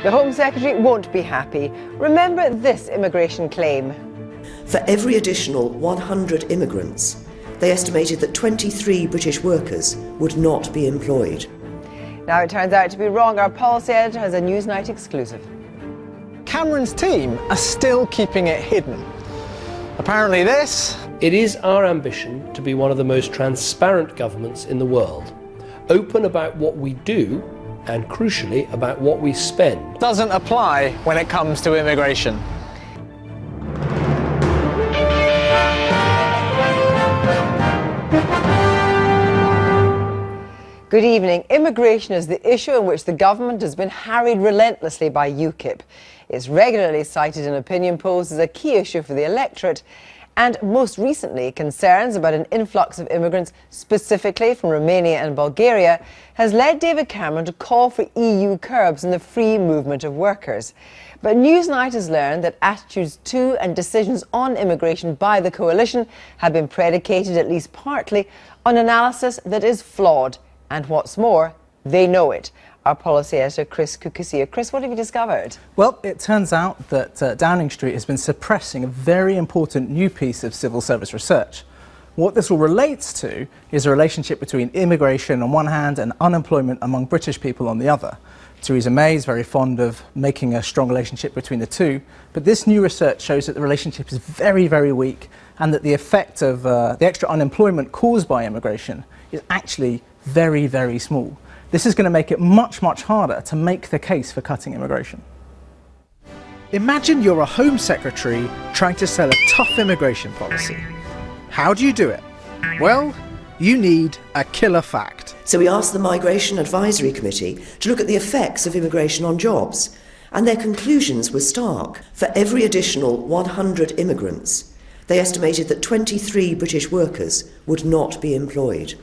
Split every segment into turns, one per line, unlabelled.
The Home Secretary won't be happy. Remember this immigration claim.
For every additional 100 immigrants, they estimated that 23 British workers would not be employed.
Now it turns out to be wrong. Our policy editor has a Newsnight exclusive.
Cameron's team are still keeping it hidden. Apparently this...
It is our ambition to be one of the most transparent governments in the world, open about what we do and, crucially, about what we spend.
doesn't apply when it comes to immigration.
Good evening. Immigration is the issue in which the government has been harried relentlessly by UKIP. It's regularly cited in opinion polls as a key issue for the electorate, and most recently, concerns about an influx of immigrants, specifically from Romania and Bulgaria, has led David Cameron to call for EU curbs in the free movement of workers. But Newsnight has learned that attitudes to and decisions on immigration by the coalition have been predicated, at least partly, on analysis that is flawed. And what's more, they know it. Our policy editor, Chris Kukisia. Chris, what have you discovered?
Well, it turns out that Downing Street has been suppressing a very important new piece of civil service research. What this all relates to is a relationship between immigration on one hand and unemployment among British people on the other. Theresa May is very fond of making a strong relationship between the two, but this new research shows that the relationship is very, very weak, and that the effect of the extra unemployment caused by immigration is actually very, very small. This is going to make it much, much harder to make the case for cutting immigration.
Imagine you're a Home Secretary trying to sell a tough immigration policy. How do you do it? Well, you need a killer fact.
So we asked the Migration Advisory Committee to look at the effects of immigration on jobs, and their conclusions were stark. For every additional 100 immigrants, they estimated that 23 British workers would not be employed.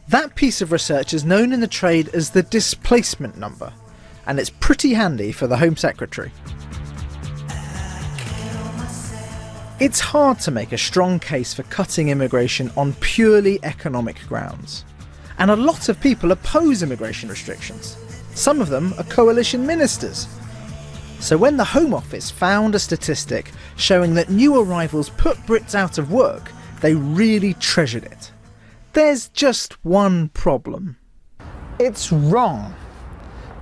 That piece of research is known in the trade as the displacement number, and it's pretty handy for the Home Secretary. It's hard to make a strong case for cutting immigration on purely economic grounds, and a lot of people oppose immigration restrictions. Some of them are coalition ministers. So when the Home Office found a statistic showing that new arrivals put Brits out of work, they really treasured it. There's just one problem.
It's wrong.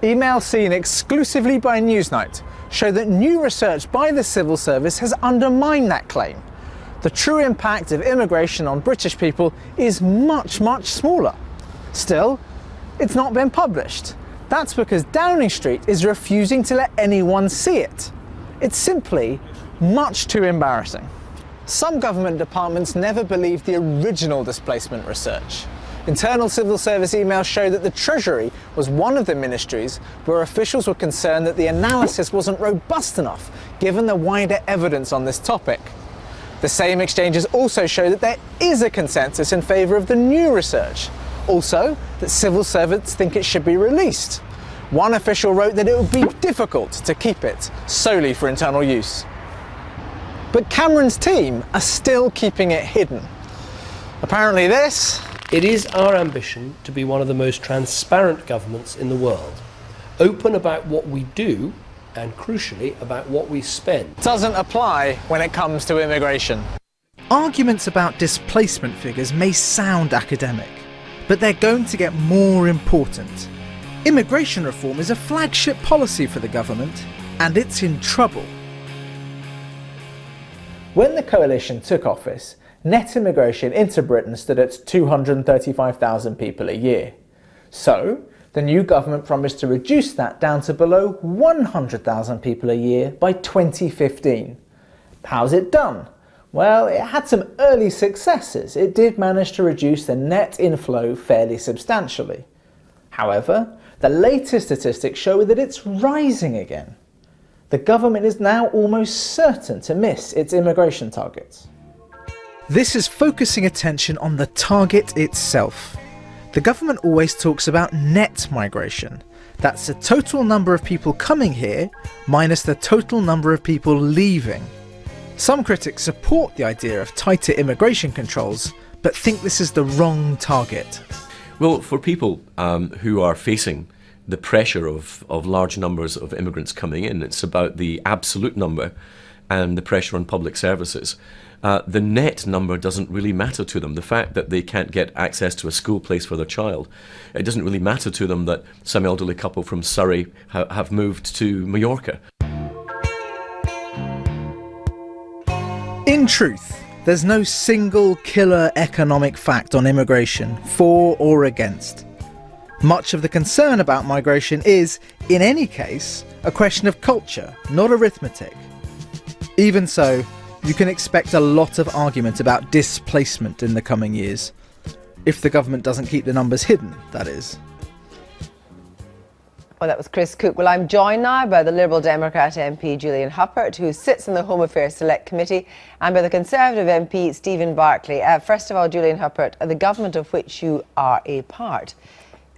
Emails seen exclusively by Newsnight show that new research by the civil service has undermined that claim. The true impact of immigration on British people is much, much smaller. Still, it's not been published. That's because Downing Street is refusing to let anyone see it. It's simply much too embarrassing. Some government departments never believed the original displacement research. Internal civil service emails show that the Treasury was one of the ministries where officials were concerned that the analysis wasn't robust enough, given the wider evidence on this topic. The same exchanges also show that there is a consensus in favour of the new research. Also, that civil servants think it should be released. One official wrote that it would be difficult to keep it solely for internal use. But Cameron's team are still keeping it hidden. Apparently this...
It is our ambition to be one of the most transparent governments in the world, open about what we do and, crucially, about what we spend.
doesn't apply when it comes to immigration.
Arguments about displacement figures may sound academic, but they're going to get more important. Immigration reform is a flagship policy for the government, and it's in trouble.
When the coalition took office, net immigration into Britain stood at 235,000 people a year. So, the new government promised to reduce that down to below 100,000 people a year by 2015. How's it done? Well, it had some early successes. It did manage to reduce the net inflow fairly substantially. However, the latest statistics show that it's rising again. The government is now almost certain to miss its immigration targets.
This is focusing attention on the target itself. The government always talks about net migration. That's the total number of people coming here minus the total number of people leaving. Some critics support the idea of tighter immigration controls, but think this is the wrong target.
Well, for people who are facing the pressure of large numbers of immigrants coming in. It's about the absolute number and the pressure on public services. The net number doesn't really matter to them. The fact that they can't get access to a school place for their child, it doesn't really matter to them that some elderly couple from Surrey have moved to Mallorca.
In truth, there's no single killer economic fact on immigration, for or against. Much of the concern about migration is, in any case, a question of culture, not arithmetic. Even so, you can expect a lot of argument about displacement in the coming years. If the government doesn't keep the numbers hidden, that is.
Well, that was Chris Cook. Well, I'm joined now by the Liberal Democrat MP Julian Huppert, who sits in the Home Affairs Select Committee, and by the Conservative MP Stephen Barclay. First of all, Julian Huppert, the government of which you are a part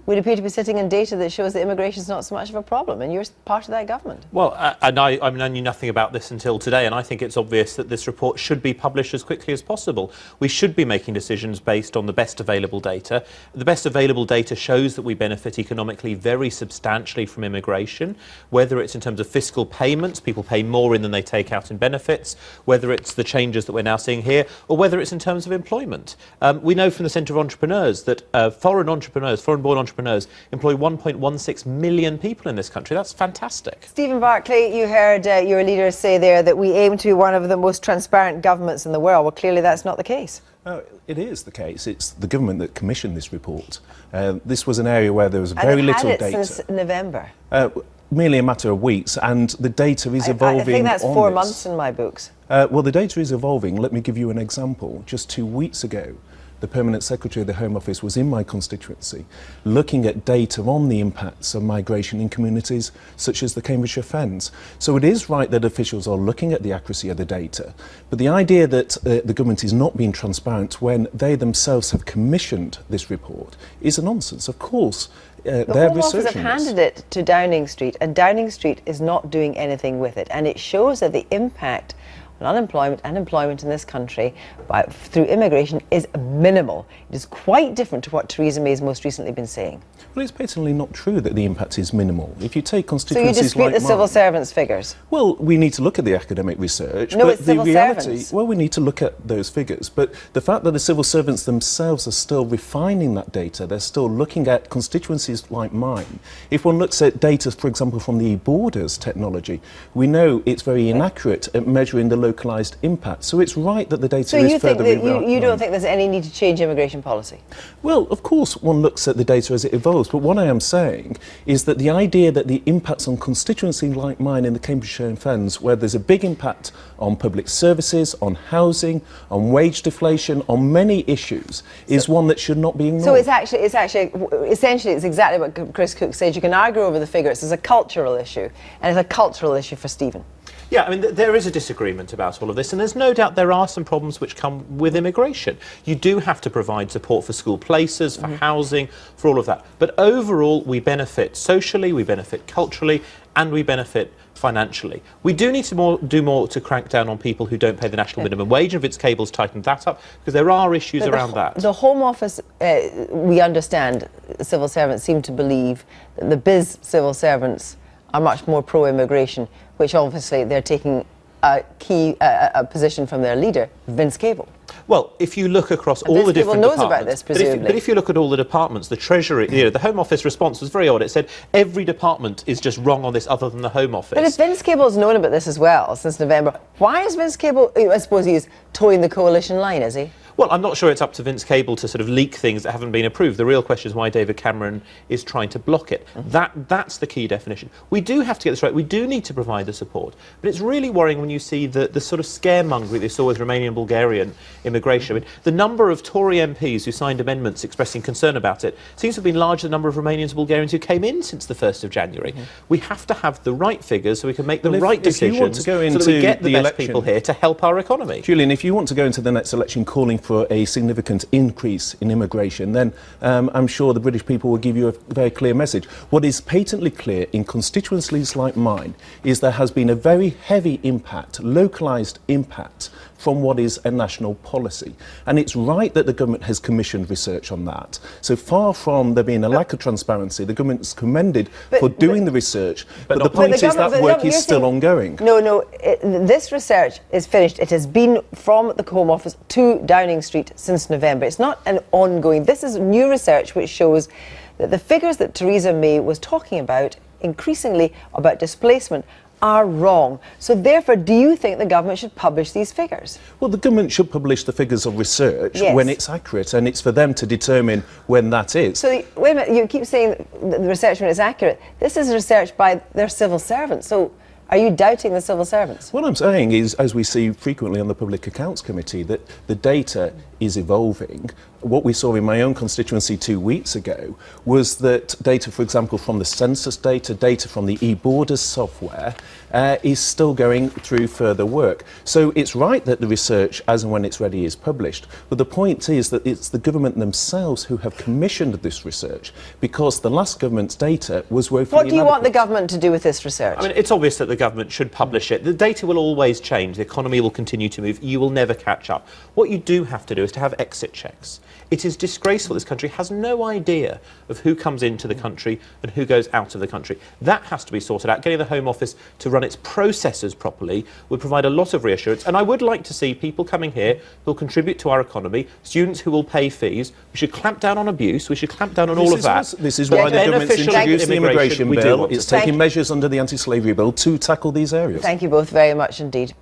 would appear to be sitting in data that shows that immigration is not so much of a problem, and you're part of that government.
Well, I knew nothing about this until today, and I think it's obvious that this report should be published as quickly as possible. We should be making decisions based on the best available data. The best available data shows that we benefit economically very substantially from immigration, whether it's in terms of fiscal payments, people pay more in than they take out in benefits, whether it's the changes that we're now seeing here, or whether it's in terms of employment. We know from the Centre of Entrepreneurs that foreign-born entrepreneurs employ 1.16 million people in this country. That's fantastic.
Stephen Barclay, you heard your leader say there that we aim to be one of the most transparent governments in the world. Well, clearly that's not the case.
It is the case. It's the government that commissioned this report. This was an area where there was very little data.
And since November.
Merely a matter of weeks, and the data is evolving. I
think that's 4 months in my books.
Well, the data is evolving. Let me give you an example. Just 2 weeks ago, the Permanent Secretary of the Home Office was in my constituency looking at data on the impacts of migration in communities such as the Cambridgeshire Fens. So it is right that officials are looking at the accuracy of the data, but the idea that the government is not being transparent when they themselves have commissioned this report is a nonsense. Of course,
the Home Office have handed it to Downing Street, and Downing Street is not doing anything with it, and it shows that the impact on unemployment and employment in this country through immigration is minimal. It is quite different to what Theresa May has most recently been saying.
Well, it's patently not true that the impact is minimal. If you take constituencies
so you dispute
like
the civil servants' figures?
Well, we need to look at the academic research.
No,
but
it's civil servants.
Well, we need to look at those figures. But the fact that the civil servants themselves are still refining that data, they're still looking at constituencies like mine. If one looks at data, for example, from the e-borders technology, we know it's very inaccurate at measuring the localised impact. So it's right that the data is further refined.
You don't think there's any need to change immigration policy?
Well, of course, one looks at the data as it evolves. But what I am saying is that the idea that the impacts on constituencies like mine in the Cambridgeshire Fens, where there's a big impact on public services, on housing, on wage deflation, on many issues, is one that should not be ignored.
So essentially it's exactly what Chris Cook said. You can argue over the figures. It's a cultural issue, and it's a cultural issue for Stephen.
Yeah, I mean, there is a disagreement about all of this, and there's no doubt there are some problems which come with immigration. You do have to provide support for school places, for housing, for all of that. But overall, we benefit socially, we benefit culturally, and we benefit financially. We do need to do more to crank down on people who don't pay the national minimum wage, and Vince Cable's tightened that up, because there are issues around that.
The Home Office, we understand, civil servants seem to believe that the biz civil servants are much more pro-immigration, which obviously they're taking a position from their leader, Vince Cable.
Well, if you look across all the different departments,
about this, presumably.
But if you look at all the departments, the Treasury, the Home Office response was very odd. It said every department is just wrong on this other than the Home Office.
But if Vince Cable's known about this as well since November, why is Vince Cable, I suppose he's towing the coalition line, is he?
Well, I'm not sure it's up to Vince Cable to sort of leak things that haven't been approved. The real question is why David Cameron is trying to block it. That's the key definition. We do have to get this right. We do need to provide the support. But it's really worrying when you see the sort of scaremongering they saw with Romanian and Bulgarian immigration. I mean, the number of Tory MPs who signed amendments expressing concern about it seems to have been larger than the number of Romanians and Bulgarians who came in since the 1st of January. We have to have the right figures so we can make the right decisions so that we get the best people here to help our economy.
Julian, if you want to go into the next election calling for a significant increase in immigration, then I'm sure the British people will give you a very clear message. What is patently clear in constituencies like mine is there has been a very heavy impact, localised impact from what is a national policy. And it's right that the government has commissioned research on that. So far from there being a lack of transparency, the government's commended for doing the research, but the point is that work is still ongoing.
No, this research is finished. It has been from the Home Office to Downing Street since November. It's not an ongoing. This is new research which shows that the figures that Theresa May was talking about, increasingly about displacement, are wrong. So therefore, do you think the government should publish these figures?
Well, the government should publish the figures of research when it's accurate, and it's for them to determine when that is.
So, wait a minute, you keep saying the research when it's accurate. This is research by their civil servants. So are you doubting the civil servants?
What I'm saying is, as we see frequently on the Public Accounts Committee, that the data is evolving. What we saw in my own constituency 2 weeks ago was that data, for example, from the census data from the e-borders software, is still going through further work. So it's right that the research, as and when it's ready, is published. But the point is that it's the government themselves who have commissioned this research, because the last government's data was woefully
What do you want the government to do with this research?
I mean, it's obvious that the government should publish it. The data will always change. The economy will continue to move. You will never catch up. What you do have to do is to have exit checks. It is disgraceful. This country has no idea of who comes into the country and who goes out of the country. That has to be sorted out. Getting the Home Office to run its processes properly would provide a lot of reassurance. And I would like to see people coming here who will contribute to our economy, students who will pay fees. We should clamp down on abuse. We should clamp down on all of that.
This is why the government's introduced the immigration bill. It's taking measures under the anti-slavery bill to tackle these areas.
Thank you both very much indeed.